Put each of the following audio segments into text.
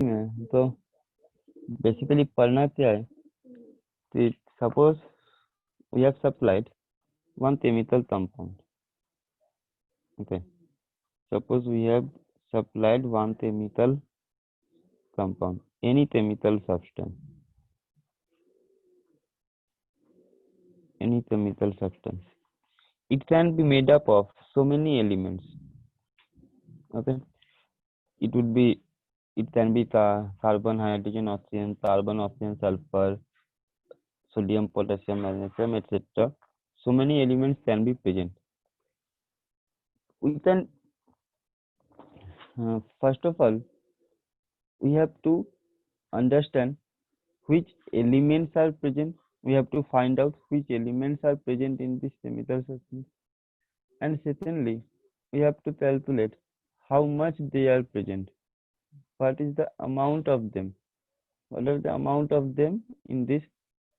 है तो बेसिकली पढ़ना क्या है, तो suppose we have supplied one chemical compound. Okay, suppose we have supplied one chemical compound, any chemical substance, any chemical substance. It can be made up of so many elements. Okay, it would be, it can be carbon, hydrogen, oxygen, sulfur, sodium, potassium, magnesium, etc. So many elements can be present. We can first of all we have to understand which elements are present. We have to find out which elements are present in this chemical substance, and secondly we have to calculate how much they are present, what is the amount of them, what are the amount of them in this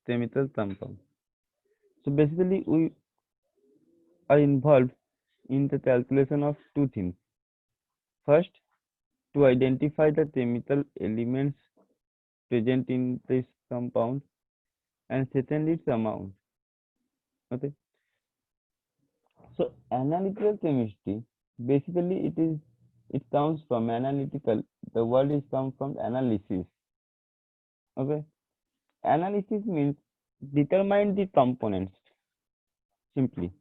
chemical compound. So basically we are involved in the calculation of two things. First, to identify the chemical elements present in this compound, and second, its amount. Okay, so analytical chemistry, basically it comes from analytical. The word is come from analysis. Okay, analysis means determine the components simply.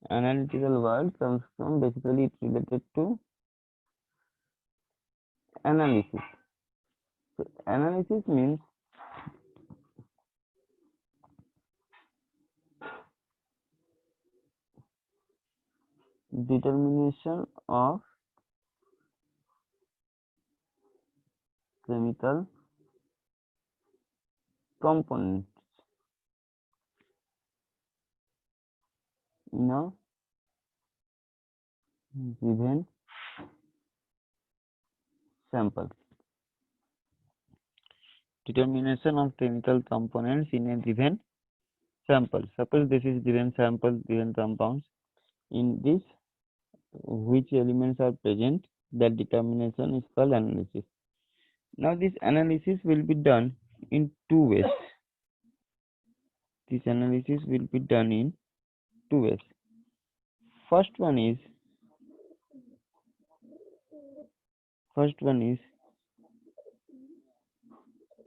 Analytical word comes from, basically it's related to analysis. So analysis means determination of chemical components in a given sample. Determination of chemical components in a given sample. Suppose this is given sample, given compounds. In this, which elements are present, that determination is called analysis. Now, this analysis will be done in two ways. This analysis will be done in two ways. First one is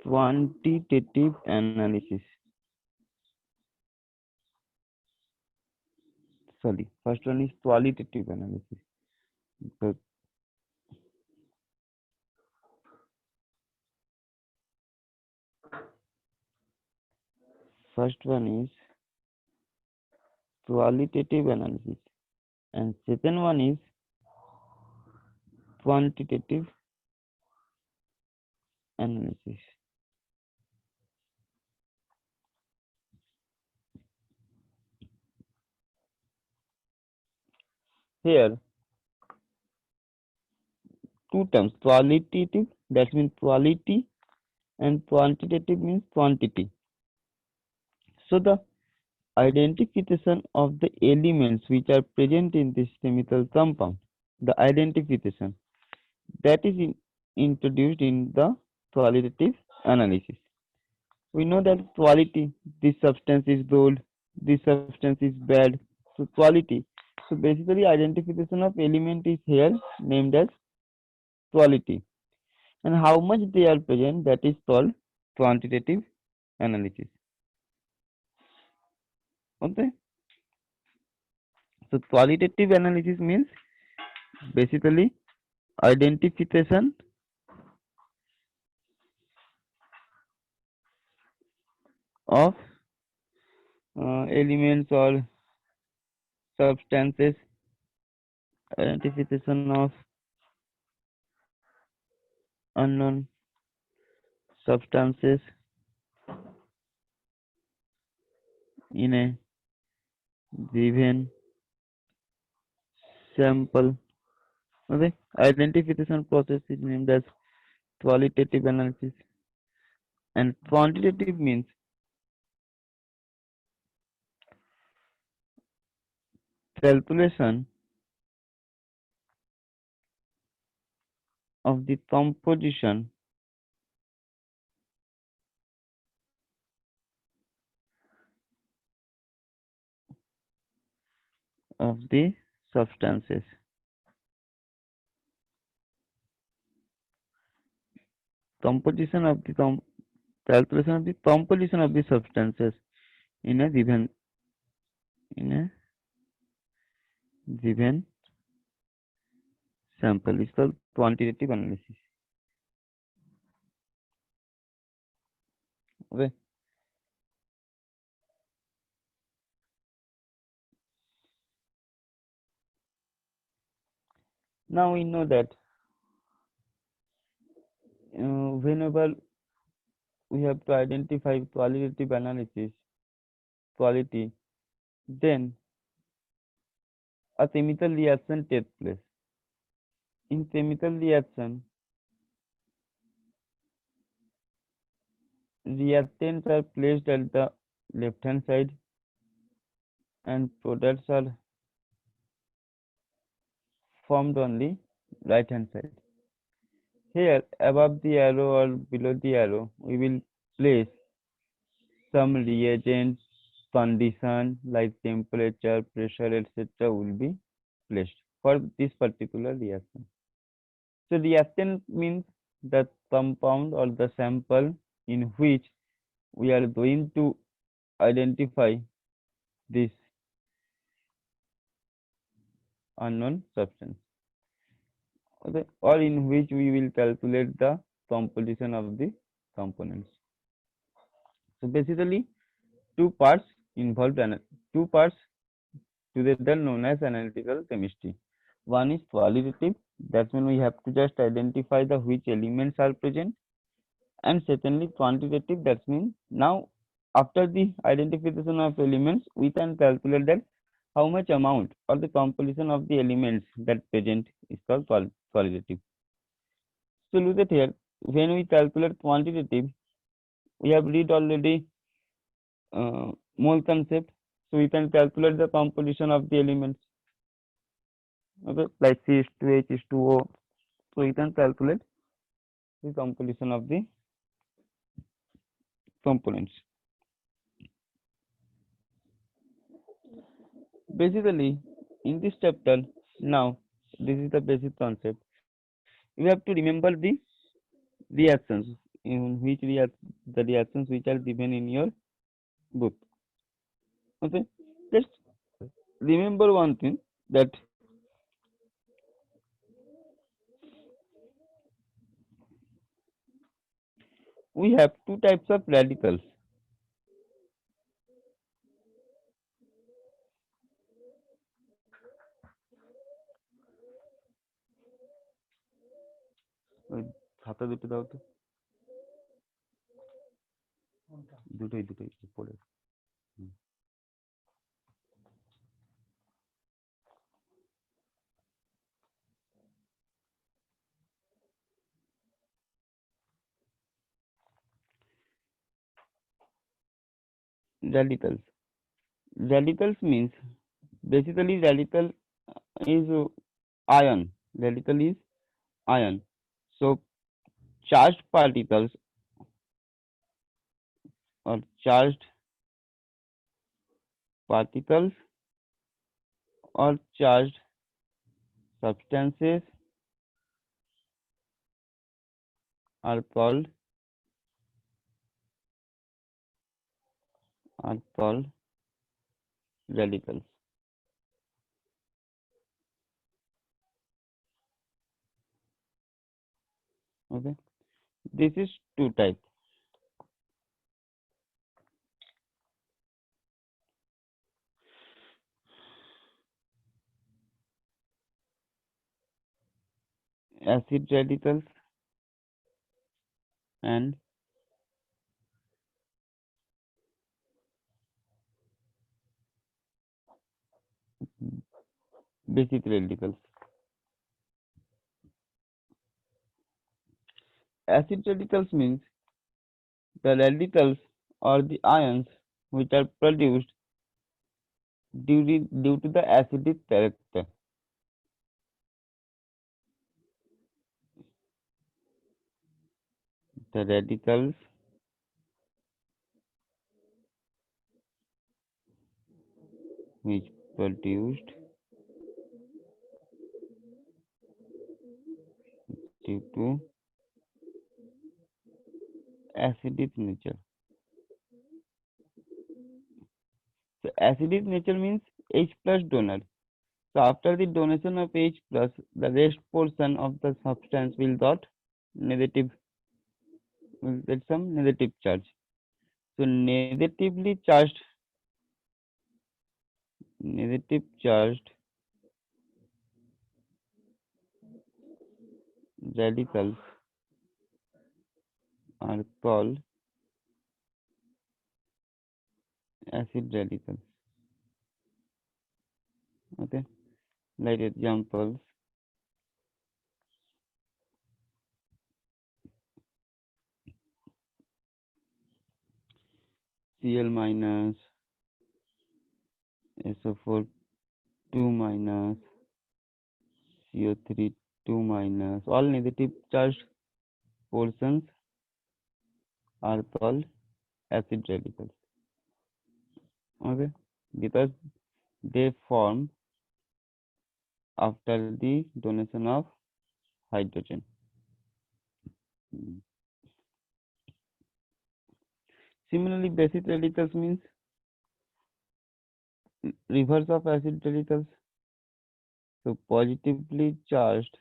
quantitative analysis. Sorry, first one is qualitative analysis. The first one is qualitative analysis, and second one is quantitative analysis. Here, two terms, qualitative, that means quality, and quantitative means quantity. So the identification of the elements which are present in this chemical compound, the identification, that is introduced in the qualitative analysis. We know that quality, this substance is good, this substance is bad. So quality. So basically identification of element is here named as quality. And how much they are present, that is called quantitative analysis. Okay. So qualitative analysis means basically identification of elements or substances, identification of unknown substances in a given sample. Okay, identification process is named as qualitative analysis, and quantitative means calculation of the composition of the substances. Composition of the calculation of the composition of the substances in a given sample is called quantitative analysis. Okay. Now we know that whenever we have to identify qualitative analysis quality, then a chemical reaction takes place. In chemical reaction, reactants are placed at the left hand side and products are formed on the right hand side. Here, above the arrow or below the arrow, we will place some reagents, condition like temperature, pressure, etc. will be placed for this particular reaction. So reactant means the compound or the sample in which we are going to identify this unknown substance, okay, or in which we will calculate the composition of the components. So basically, two parts involved, two parts together known as analytical chemistry. One is qualitative, that's when we have to just identify the which elements are present, and secondly quantitative, that means now after the identification of elements, we can calculate that how much amount or the composition of the elements that present is called qualitative. So look at here, when we calculate quantitative, we have read already mole concept, so we can calculate the composition of the elements, okay, like C is to H is to O, so we can calculate the composition of the components. Basically, in this chapter, now this is the basic concept. You have to remember the reactions in which the reactions which are given in your book. Okay, just remember one thing, that we have two types of radicals. ওই খাতা দুটো দাও তো, দুটোই দুটোই পড়ে। Radicals. Radicals means basically radical is ion. Radical is ion. So charged particles or charged particles or charged substances are called radicals. Okay, this is two types. Acid radicals and basic radicals. Acid radicals means the radicals or the ions which are produced due to the acidic character. the radicals which produced due to acidic nature. So acidic nature means H plus donor. So after the donation of H plus, the rest portion of the substance will dot negative, will get some negative charge. So negative charged radicals are called acid radicals. Okay, like examples, Cl minus, SO4 2 minus, CO3 2 minus, all negative charged portions are called acid radicals. Okay, because they form after the donation of hydrogen. Similarly, basic radicals means reverse of acid radicals. So positively charged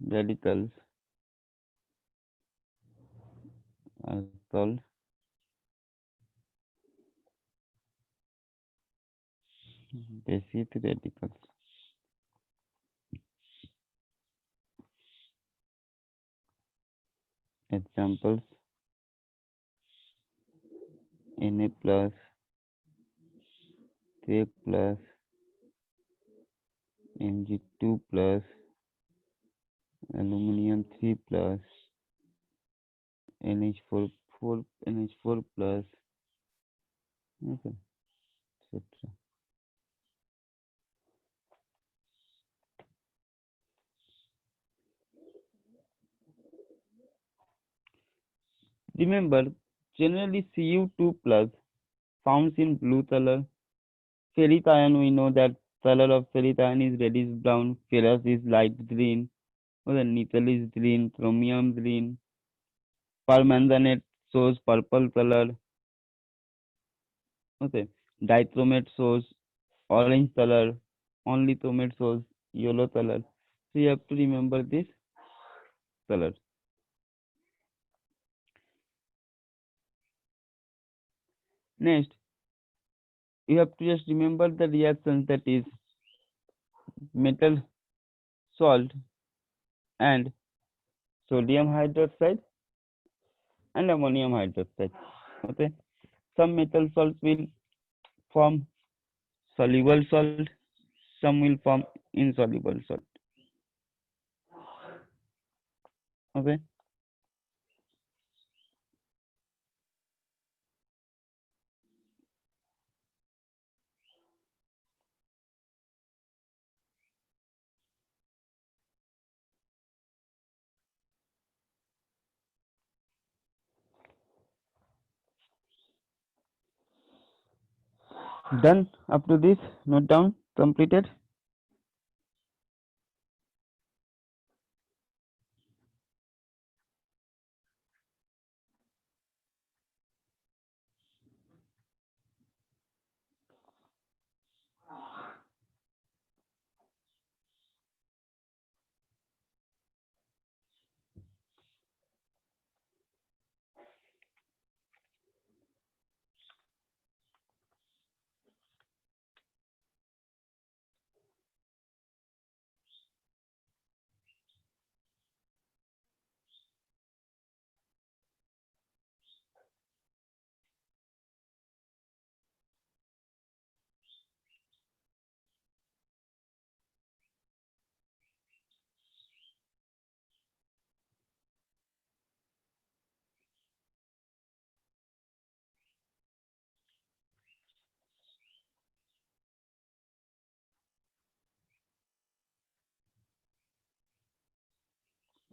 radicals are called basic radicals. Examples: Na plus, K plus, Mg2 plus, aluminum 3 plus, NH4 plus, okay, etc. Remember, generally Cu2 plus found in blue color. Ferric ion, we know that color of ferric ion is reddish brown, ferrous is light green, okay, nickel is green, chromium green, permanganate shows purple color, okay, dichromate shows orange color, only chromate shows yellow color. So you have to remember this color. Next, you have to just remember the reactions, that is metal salt and sodium hydroxide and ammonium hydroxide. Okay, some metal salts will form soluble salt, some will form insoluble salt. Okay, done up to this. Note down, completed.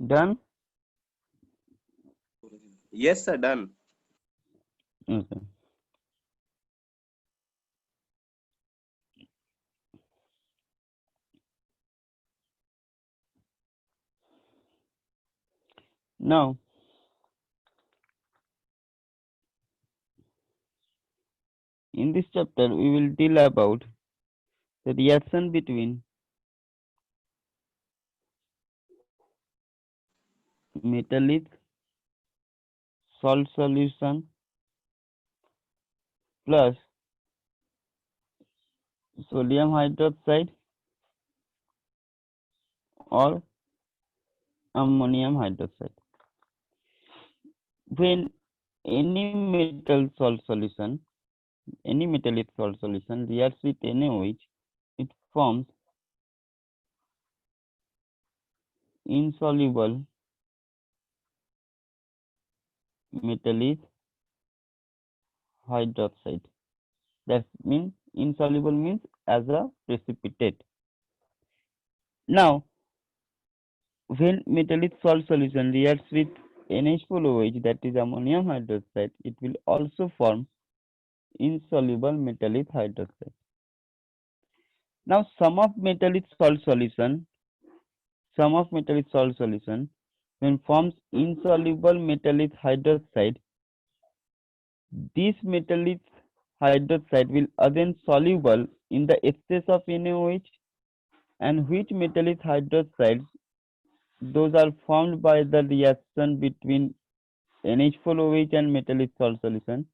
Done? Yes, sir, done. Okay. Now, in this chapter, we will deal about the reaction between metallic salt solution plus sodium hydroxide or ammonium hydroxide. When any metal salt solution, any metallic salt solution reacts with NaOH, it forms insoluble metallic hydroxide. That means insoluble means as a precipitate. Now, when metallic salt solution reacts with NH4OH, that is ammonium hydroxide, it will also form insoluble metallic hydroxide. Now, some of metallic salt solution, when forms insoluble metallic hydroxide, this metallic hydroxide will again soluble in the excess of NaOH, and which metallic hydroxides those are formed by the reaction between NH4OH and metallic salt solution.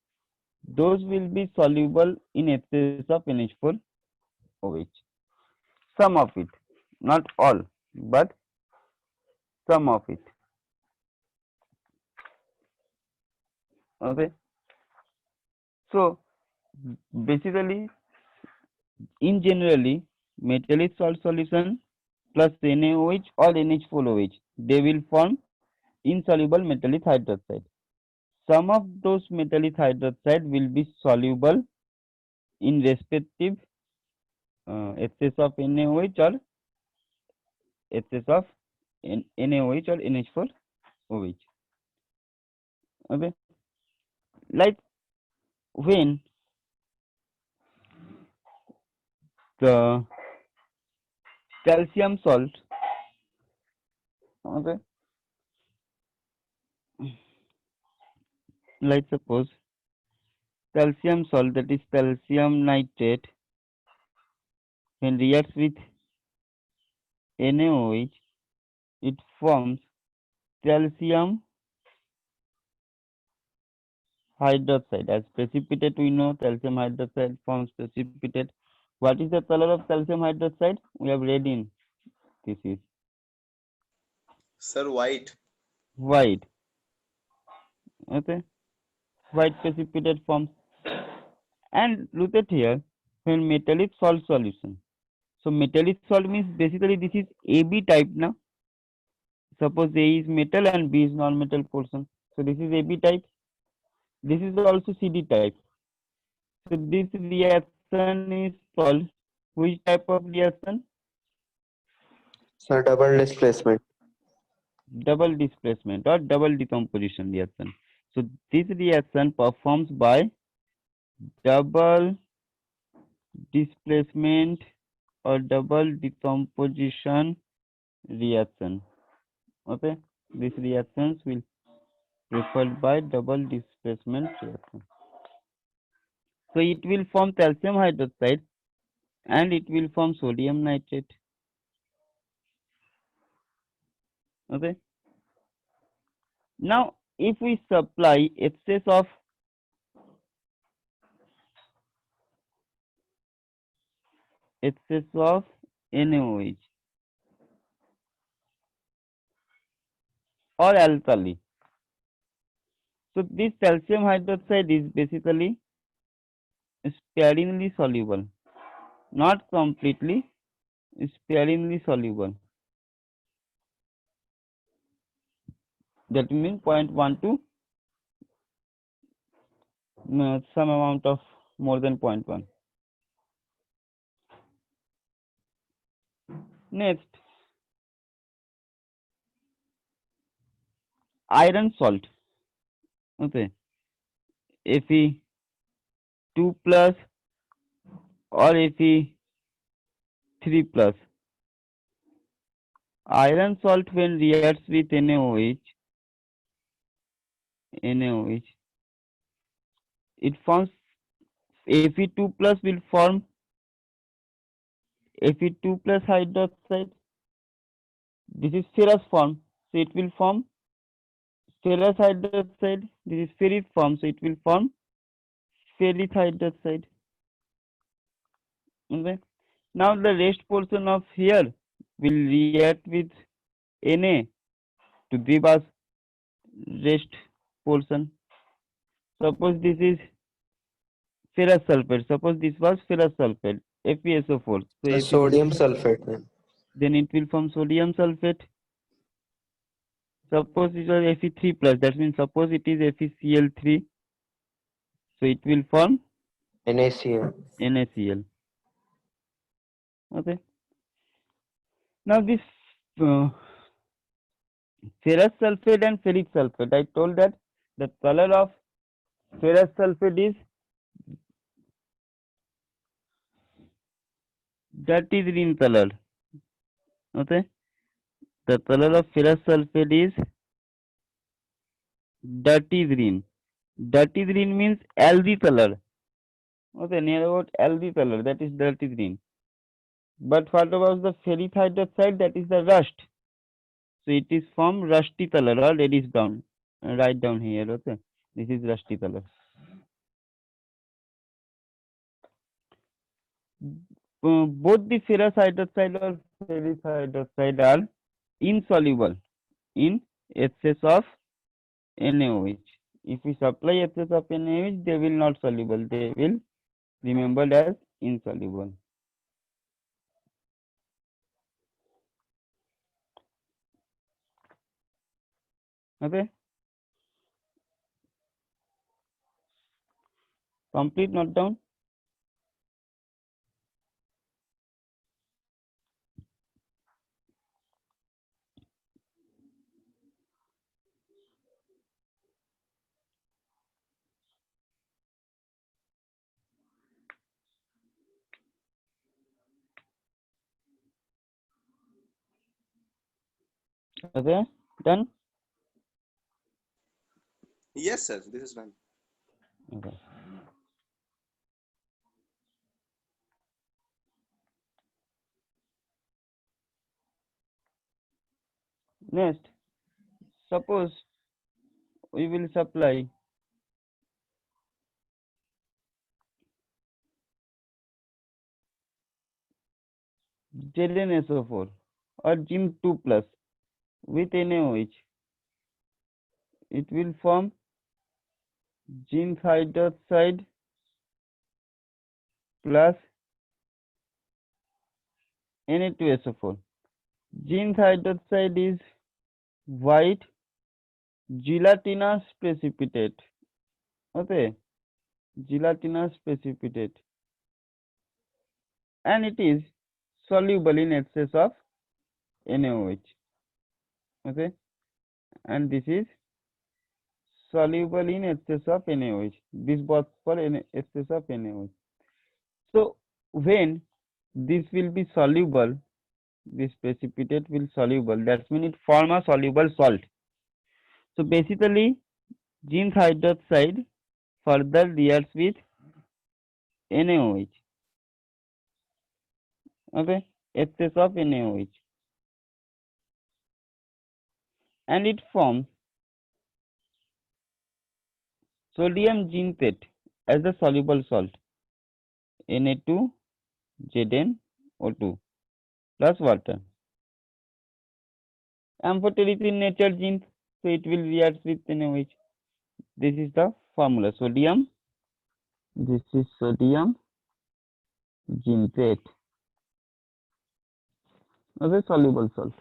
Those will be soluble in excess of NH4OH. Some of it, not all, but some of it. Okay. So basically, in generally, metallic salt solution plus NaOH or NH4OH, they will form insoluble metallic hydroxide. Some of those metallic hydroxide will be soluble in respective excess of NaOH or excess of NaOH or NH4OH. Okay, like when the calcium salt, okay, like suppose calcium salt, that is calcium nitrate, when reacts with NaOH, it forms calcium hydroxide. As precipitate, we know calcium hydroxide forms precipitate. What is the color of calcium hydroxide? We have read in this is Sir, white. white. Okay, white precipitate forms. And look at here, when metallic salt solution. So metallic salt means basically this is AB type now. Suppose A is metal and B is non-metal portion. So this is AB type. This is also CD type. So this reaction is called which type of reaction? Sir, double displacement. Double displacement or double decomposition reaction. So this reaction performs by double displacement or double decomposition reaction. Okay, these reactions will preferred by double displacement reaction. So it will form calcium hydroxide and it will form sodium nitrate. Okay. Now, if we supply excess of NaOH or alkali, so this calcium hydroxide is basically sparingly soluble, not completely, sparingly soluble. That means 0.1 to some amount of more than 0.1. Next, iron salt, okay, Fe2 plus or Fe3 plus. Iron salt when reacts with NaOH, it forms Fe2 plus will form Fe2 plus hydroxide. This is ferrous form, so it will form ferrous hydroxide. This is ferric form, so it will form ferric hydroxide. Okay. Now the rest portion of here will react with Na to give us rest portion. Suppose this is ferrous sulfate. Suppose this was ferrous sulfate, FeSO4. So The Fe3, sodium sulfate then. then it will form sodium sulfate. Suppose it was Fe3 plus. That means suppose it is FeCl3. So it will form NaCl. NaCl. Okay. Now this uh, ferrous sulfate and ferric sulfate. I told that the color of ferrous sulfate is dirty green color. Okay. The color of ferrous sulfate is dirty green. Dirty green means algae color. Okay, near about algae color, that is dirty green. But what about the ferric hydroxide? That is the rust. So it is from rusty color or reddish brown. Write down here. Okay, this is rusty color. Both the ferrous hydroxide or ferric hydroxide are insoluble in excess of NaOH. If we supply excess of NaOH, they will not soluble. They will remembered as insoluble. Okay. Complete note down. Okay. Done. Yes, sir. This is done. Okay. Next, suppose we will supply ZnSO4 or Zn2 plus with NaOH. It will form zinc hydroxide plus Na2SO4. Zinc hydroxide is white gelatinous precipitate. Okay, gelatinous precipitate, and it is soluble in excess of NaOH. Okay, and this is soluble in excess of NaOH. This was for excess of NaOH. So when this will be soluble, this precipitate will soluble. That means it form a soluble salt. So basically, zinc hydroxide further reacts with NaOH. Okay, excess of NaOH, and it forms sodium zintate as a soluble salt, Na2ZnO2 plus water. Amphoteric in nature zinc, so it will react with NaOH. This is the formula. Sodium, this is sodium zintate as a soluble salt.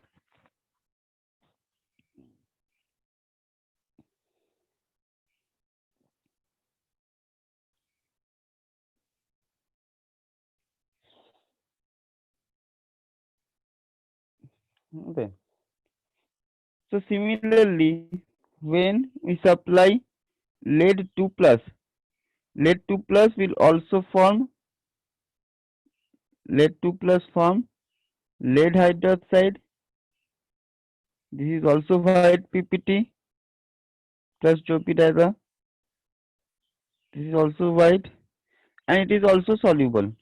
Okay. So similarly, when we supply lead 2 plus, lead 2 plus will also form lead 2 plus form lead hydroxide. This is also white PPT plus Jopidasa. This is also white and it is also soluble.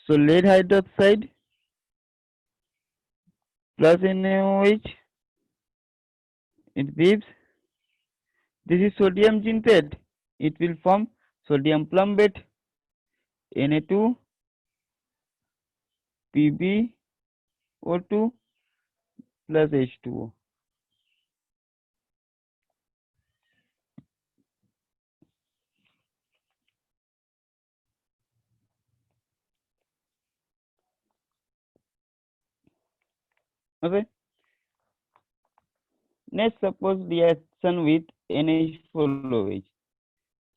So lead hydroxide plus NaOH, it gives, this is sodium zintate. It will form sodium plumbate, Na2, PbO2 plus H2O. Okay. Next, suppose reaction with NH4OH.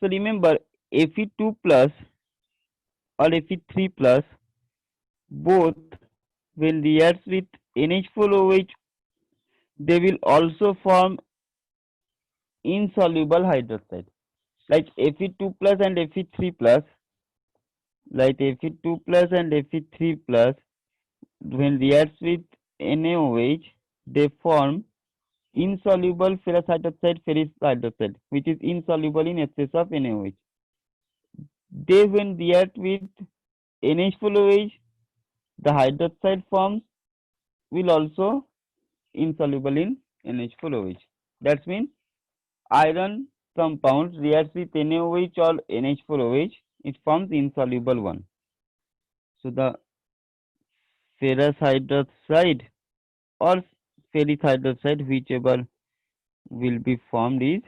So remember, Fe2 plus or Fe3 plus, both when reacts with NH4OH, they will also form insoluble hydroxide. Like Fe2 plus and Fe3 plus, like Fe2 plus and Fe3 plus, when reacts with NaOH, they form insoluble ferrous hydroxide, which is insoluble in excess of NaOH. They when react with NH4OH, the hydroxide forms will also insoluble in NH4OH. That means iron compound reacts with NaOH or NH4OH, it forms insoluble one. So the ferrous hydroxide or ferric hydroxide, whichever will be formed, is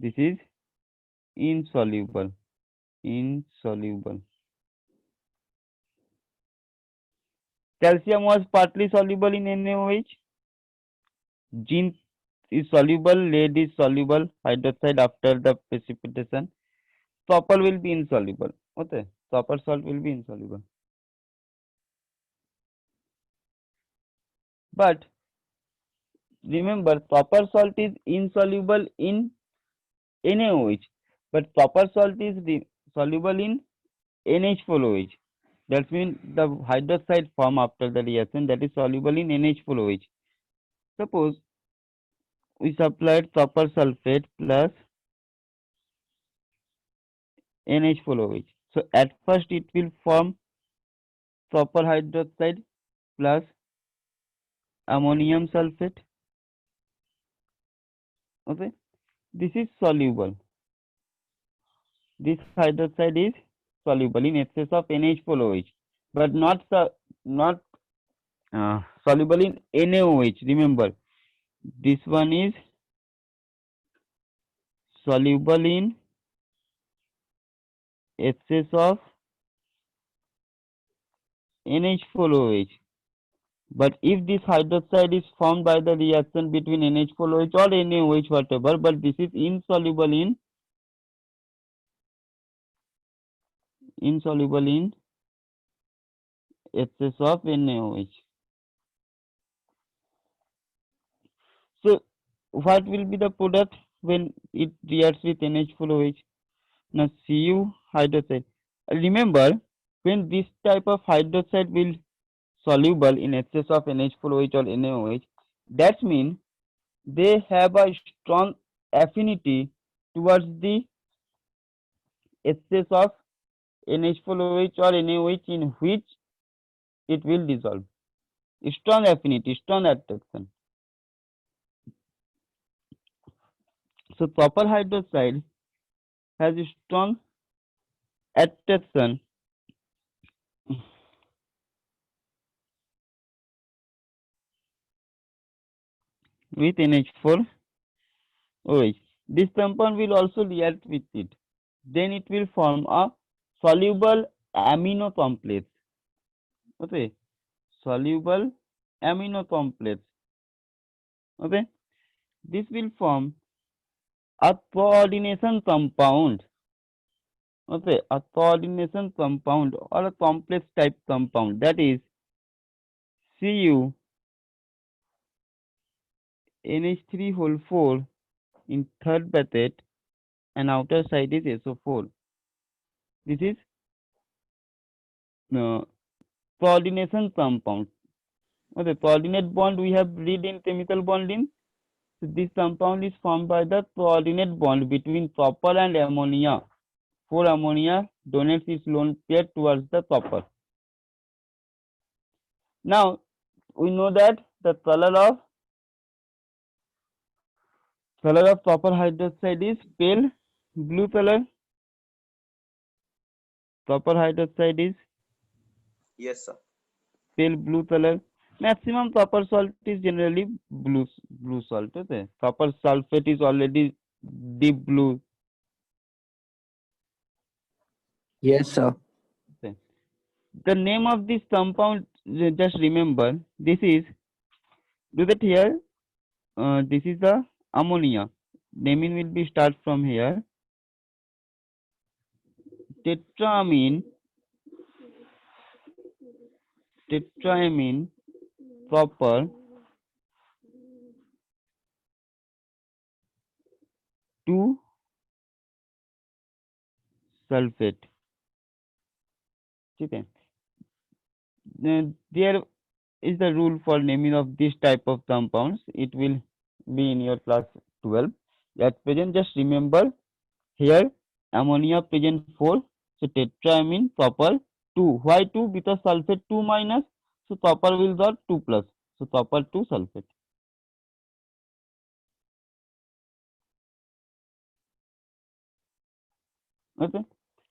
this is insoluble. Insoluble. Calcium was partly soluble in NaOH. Zinc is soluble, lead is soluble hydroxide after the precipitation. Copper will be insoluble. Okay, copper salt will be insoluble. But remember, copper salt is insoluble in NaOH, but copper salt is soluble in NH4OH. That means the hydroxide form after the reaction, that is soluble in NH4OH. Suppose we supplied copper sulfate plus NH4OH. So at first it will form copper hydroxide plus ammonium sulfate. Okay, this is soluble. This hydroxide is soluble in excess of NH4OH, but not soluble in NaOH. Remember, this one is soluble in excess of NH4OH. But if this hydroxide is formed by the reaction between NH4OH or NaOH, whatever, but this is insoluble in excess of NaOH. So what will be the product when it reacts with NH4OH? Now Cu hydroxide. Remember, when this type of hydroxide will soluble in excess of NH4OH or NaOH, that means they have a strong affinity towards the excess of NH4OH or NaOH in which it will dissolve. Strong affinity, strong attraction. So copper hydroxide has a strong attraction with NH4OH. This compound will also react with it. Then it will form a soluble amino complex. Okay, soluble amino complex. Okay, this will form a coordination compound. Okay, a coordination compound or a complex type compound, that is Cu NH3 whole 4 in third bracket and outer side is SO4. This is coordination compound. Okay, coordinate bond we have read in chemical bonding. So this compound is formed by the coordinate bond between copper and ammonia. 4 ammonia donates its lone pair towards the copper. Now we know that the color of copper hydroxide is pale blue color. Copper hydroxide is Yes, sir. pale blue color. Maximum copper salt is generally blue salt. Okay? Copper sulfate is already deep blue. Yes, sir. Okay. The name of this compound, just remember, this is, do that here, this is the ammonia. Naming will be start from here. Tetraamine, copper 2 sulfate. ठीक है. There is the rule for naming of this type of compounds. It will be in your class 12. At present, just remember here ammonia present 4. So tetraamine copper 2. Why 2? Because sulfate 2 minus. So copper will got 2 plus. So copper 2 sulfate. Okay.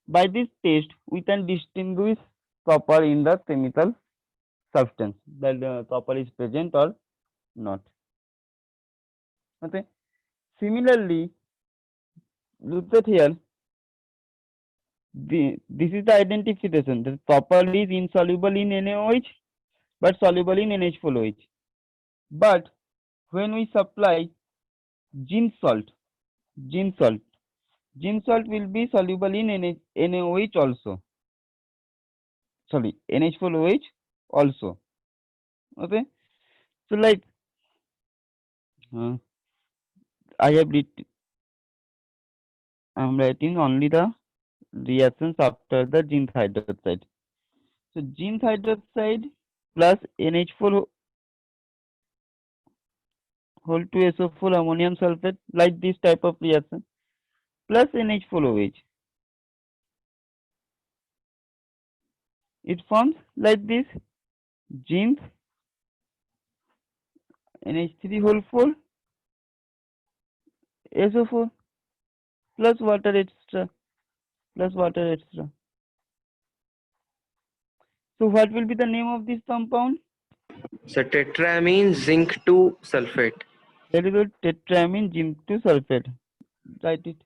By this test, we can distinguish copper in the chemical substance, that copper is present or not. Okay. Similarly, look at here. This is the identification. The copper is insoluble in NaOH but soluble in NH4OH. But when we supply zinc salt, zinc salt will be soluble in NaOH also. Sorry, NH4OH also. Okay. So like I am writing only the reactions after the zinc hydroxide. So zinc hydroxide plus NH4 whole 2 SO4 ammonium sulfate, like this type of reaction, plus NH4OH. It forms like this: zinc NH3 whole 4 SO4 plus water extra. So what will be the name of this compound? So tetramine zinc 2 sulfate. Very good. Tetramine zinc 2 sulfate. Write it.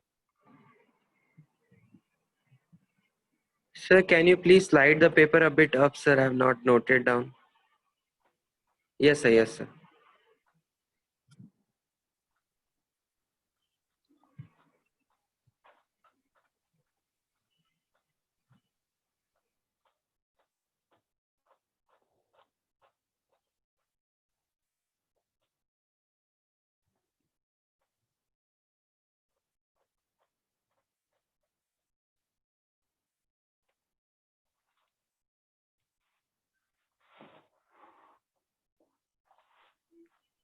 Sir, can you please slide the paper a bit up, sir? I have not noted down. Yes, sir. Yes, sir.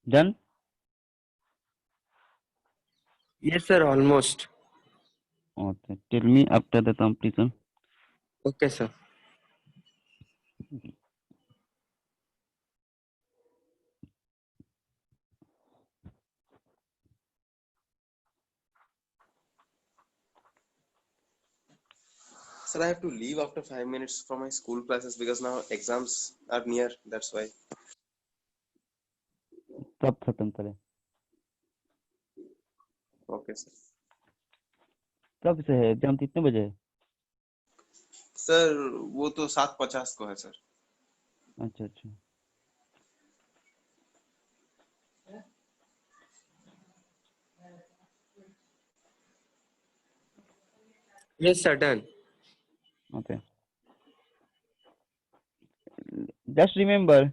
Done? Yes, sir. Almost. Okay. Tell me after the completion. Okay, sir. Sir, I have to leave after 5 minutes from my school classes because now exams are near. That's why. कब खत्म करें? Okay, sir. कब से है exam? कितने बजे है? Sir वो तो 7:50 को है सर. अच्छा अच्छा. Yes, sir. Done. Okay. Just remember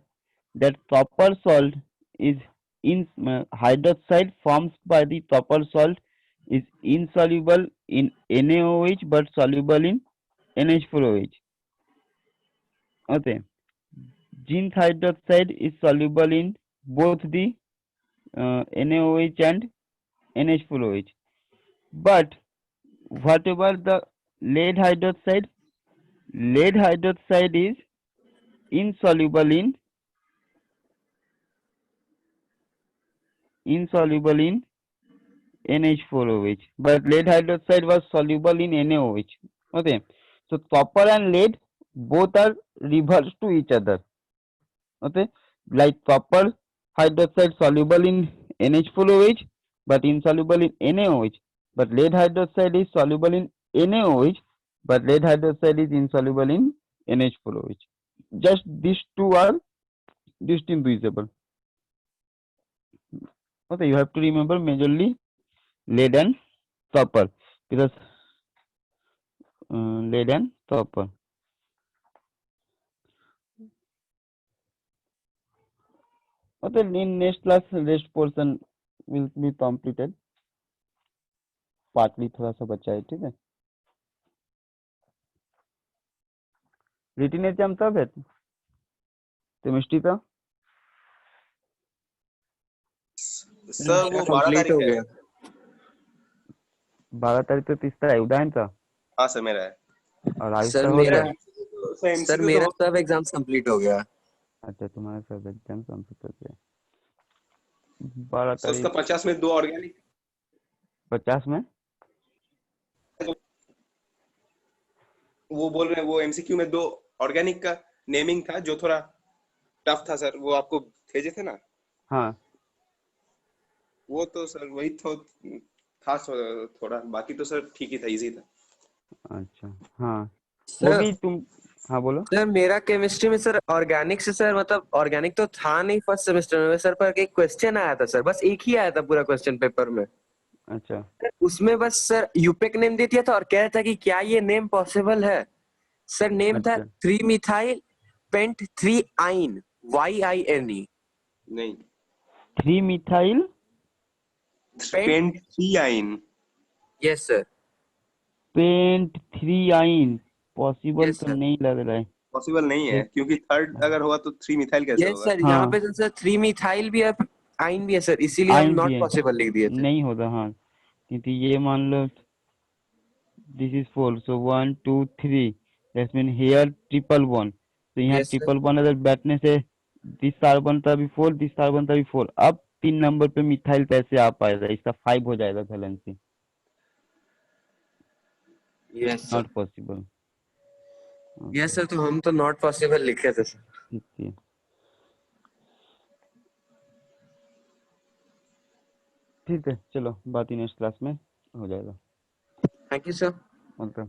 that copper salt is in hydroxide formed by the copper salt is insoluble in NaOH but soluble in NH4OH. Okay. Zinc hydroxide is soluble in both the NaOH and NH4OH. But whatever the lead hydroxide is insoluble in NH4OH, but lead hydroxide was soluble in NaOH. Okay, so copper and lead both are reverse to each other. Okay, like copper hydroxide soluble in NH4OH but insoluble in NaOH, but lead hydroxide is soluble in NaOH but lead hydroxide is insoluble in NH4OH. Just these two are distinguishable. Okay, you have to remember majorly lead and copper because lead and copper. Okay, in next class rest portion will be completed. Partly थोड़ा सा बचा है, ठीक है। रिटिन exam कब है chemistry का? Sir वो 12 कंप्लीट तारीख हो है। गया। 12 तारीख तो तीसरा है उदयन का। हाँ सर मेरा है। और आयुष सर का हो मेरा गया? सर मेरा सब एग्जाम्स कंप्लीट हो गया। अच्छा, तुम्हारा सब एग्जाम कंप्लीट हो गया। 12 सर उसका तारीख 50 में 2 ऑर्गेनिक 50 में वो बोल रहे हैं, वो एमसीक्यू में 2 ऑर्गेनिक का नेमिंग था जो थोड़ा टफ था सर, वो आपको भेजे थे ना। हाँ, वो तो सर वही तो था थोड़ा, बाकी तो सर ठीक ही था, इजी था। अच्छा हाँ, वो सर भी तुम हाँ बोलो। सर मेरा केमिस्ट्री में सर ऑर्गेनिक से सर मतलब ऑर्गेनिक तो था नहीं फर्स्ट सेमेस्टर में सर, पर एक क्वेश्चन आया था सर, बस एक ही आया था पूरा क्वेश्चन पेपर में। अच्छा उसमें बस सर यूपेक नेम दे दिया था और कह रहा था कि क्या ये नेम पॉसिबल है। सर नेम था अच्छा 3 मिथाइल पेंट 3 आइन YINE। नहीं, 3 मिथाइल पेंट 3 आइन। Yes sir. पेंट 3 आइन पॉसिबल यस तो सर। नहीं लग रहा है। पॉसिबल नहीं है क्योंकि थर्ड अगर हुआ तो 3 मिथाइल कैसे यस होगा। सर, यहाँ हाँ पे तो सर 3 मिथाइल भी है, आइन भी है सर, इसीलिए हम आइन भी नॉट है, पॉसिबल लिख दिए थे। नहीं होता। हाँ, क्योंकि ये मान लो this is 4 so 1 2 3 that mean here triple one, तो यहाँ यस सर। ट्रिपल वन अगर बैठने से दिस कार्बन था भी 4 दिस कार्बन था भी 4, अब 3 नंबर पे मिथाइल कैसे आ पाएगा? इसका 5 हो जाएगा valency, yes sir. Not possible. Yes sir, तो हम तो नॉट पॉसिबल लिखे थे सर। ठीक है, ठीक है, चलो बात नेक्स्ट क्लास में हो जाएगा। Thank you sir. वेलकम।